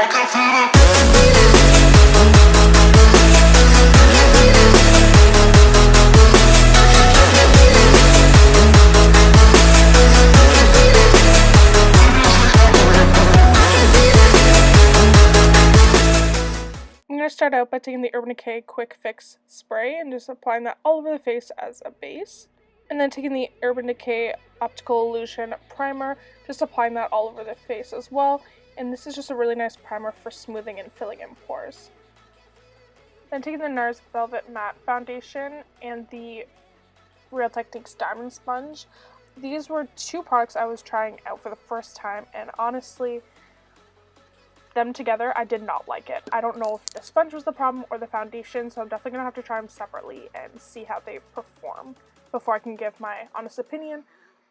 I'm going to start out by taking the Urban Decay Quick Fix Spray and just applying that all over the face as a base. And then taking the Urban Decay Optical Illusion Primer, just applying that all over the face as well. And this is just a really nice primer for smoothing and filling in pores. Then taking the Nars Velvet Matte Foundation and the Real Techniques Diamond Sponge. These were two products I was trying out for the first time, and honestly, them together, I did not like it. I don't know if the sponge was the problem or the foundation, so I'm definitely going to have to try them separately and see how they perform before I can give my honest opinion.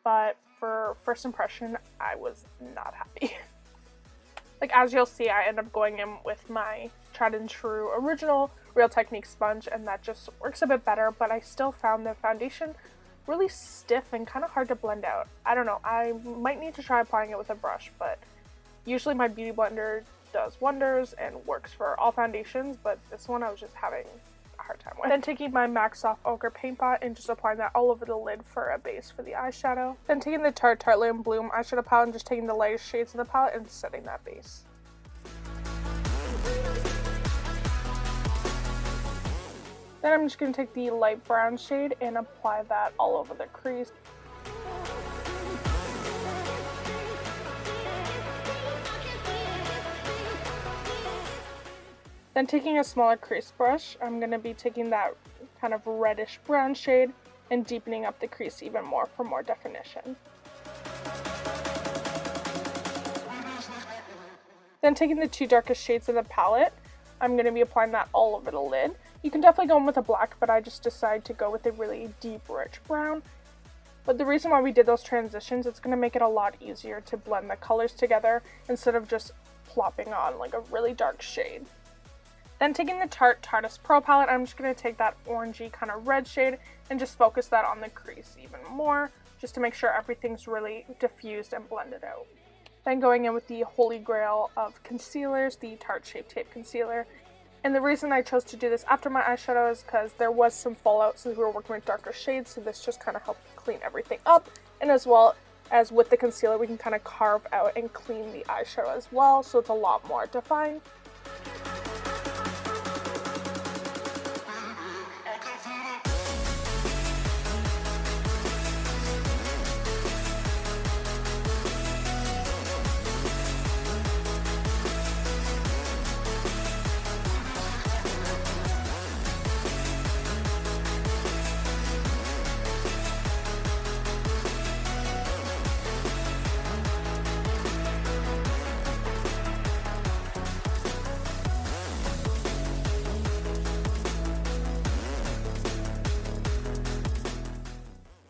But for first impression, I was not happy. Like, as you'll see, I end up going in with my tried and true original Real Techniques sponge, and that just works a bit better, but I still found the foundation really stiff and kind of hard to blend out. I don't know, I might need to try applying it with a brush, but usually my beauty blender does wonders and works for all foundations, but this one I was just having a hard time with. Then taking my MAC Soft Ochre Paint Pot and just applying that all over the lid for a base for the eyeshadow. Then taking the Tarte Tartland Bloom eyeshadow palette and just taking the lightest shades of the palette and setting that base. Then I'm just going to take the light brown shade and apply that all over the crease. Then taking a smaller crease brush, I'm going to be taking that kind of reddish brown shade and deepening up the crease even more for more definition. Then taking the two darkest shades of the palette, I'm going to be applying that all over the lid. You can definitely go in with a black, but I just decided to go with a really deep, rich brown. But the reason why we did those transitions, it's going to make it a lot easier to blend the colors together instead of just plopping on like a really dark shade. Then taking the Tarte Tarteist Pro palette, I'm just going to take that orangey kind of red shade and just focus that on the crease even more, just to make sure everything's really diffused and blended out. Then going in with the holy grail of concealers, the Tarte Shape Tape Concealer. And the reason I chose to do this after my eyeshadow is because there was some fallout since we were working with darker shades, so this just kind of helped clean everything up. And as well as with the concealer, we can kind of carve out and clean the eyeshadow as well, so it's a lot more defined.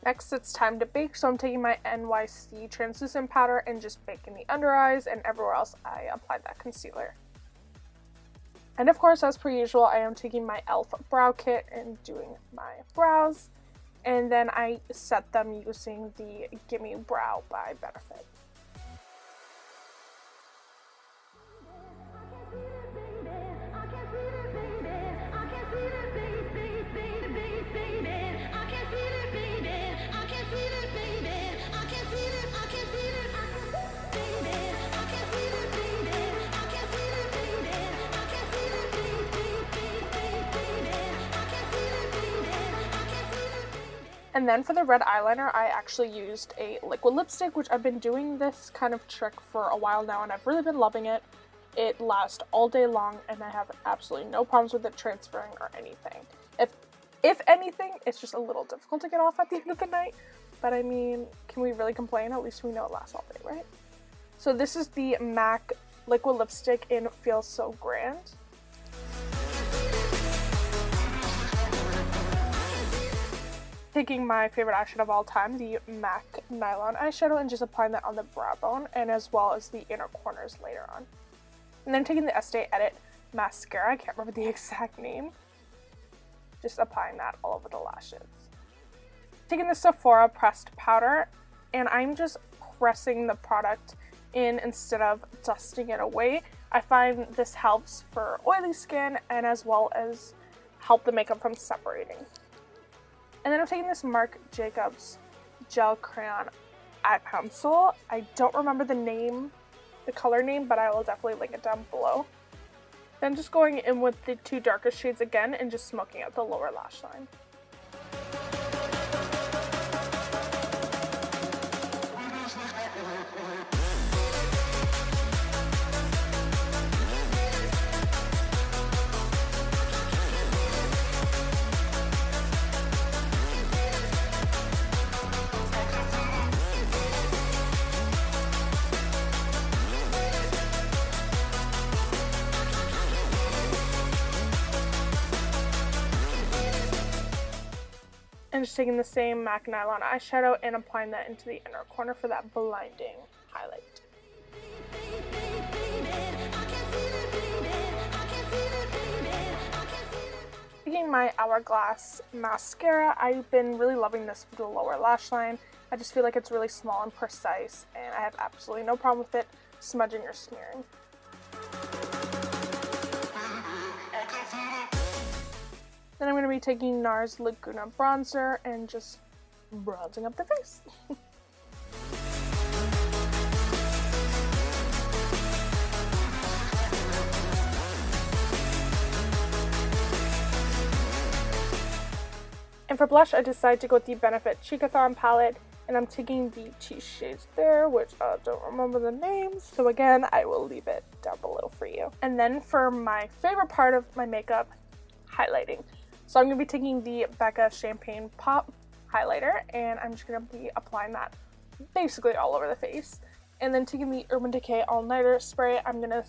Next, it's time to bake, so I'm taking my NYC translucent powder and just baking the under eyes, and everywhere else I applied that concealer. And of course, as per usual, I am taking my e.l.f. brow kit and doing my brows, and then I set them using the Gimme Brow by Benefit. And then for the red eyeliner, I actually used a liquid lipstick, which I've been doing this kind of trick for a while now, and I've really been loving it. It lasts all day long, and I have absolutely no problems with it transferring or anything. If anything, it's just a little difficult to get off at the end of the night, but I mean, can we really complain? At least we know it lasts all day, right? So this is the MAC liquid lipstick in Feels So Grand. Taking my favorite eyeshadow of all time, the MAC Nylon eyeshadow, and just applying that on the brow bone and as well as the inner corners later on. And then taking the Estée Edit mascara, I can't remember the exact name, just applying that all over the lashes. Taking the Sephora pressed powder, and I'm just pressing the product in instead of dusting it away. I find this helps for oily skin and as well as help the makeup from separating. And then I'm taking this Marc Jacobs gel crayon eye pencil. I don't remember the color name, but I will definitely link it down below. Then just going in with the two darkest shades again and just smoking out the lower lash line. And just taking the same MAC Nylon eyeshadow and applying that into the inner corner for that blinding highlight. Taking my Hourglass mascara, I've been really loving this for the lower lash line. I just feel like it's really small and precise, and I have absolutely no problem with it smudging or smearing. Then I'm going to be taking Nars Laguna bronzer and just bronzing up the face. And for blush, I decided to go with the Benefit Cheekathon palette, and I'm taking the two shades there, which I don't remember the names, so again, I will leave it down below for you. And then for my favorite part of my makeup, highlighting. So I'm going to be taking the Becca Champagne Pop highlighter, and I'm just going to be applying that basically all over the face. And then taking the Urban Decay All Nighter spray, I'm going to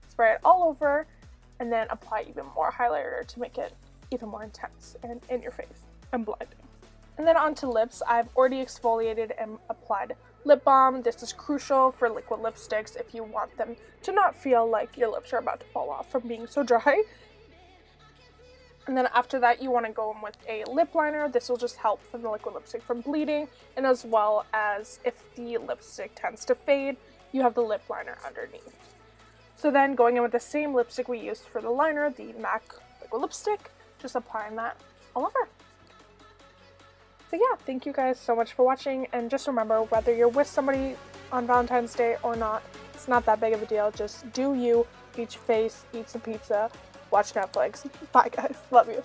spray it all over and then apply even more highlighter to make it even more intense and in your face and blinding. And then onto lips, I've already exfoliated and applied lip balm. This is crucial for liquid lipsticks if you want them to not feel like your lips are about to fall off from being so dry. And then after that, you want to go in with a lip liner. This will just help from the liquid lipstick from bleeding, and as well as if the lipstick tends to fade, you have the lip liner underneath. So then going in with the same lipstick we used for the liner, the MAC liquid lipstick, just applying that all over. So yeah, thank you guys so much for watching, and just remember, whether you're with somebody on Valentine's Day or not, it's not that big of a deal. Just do you, eat your face, eat some pizza, watch Netflix. Bye guys, love you.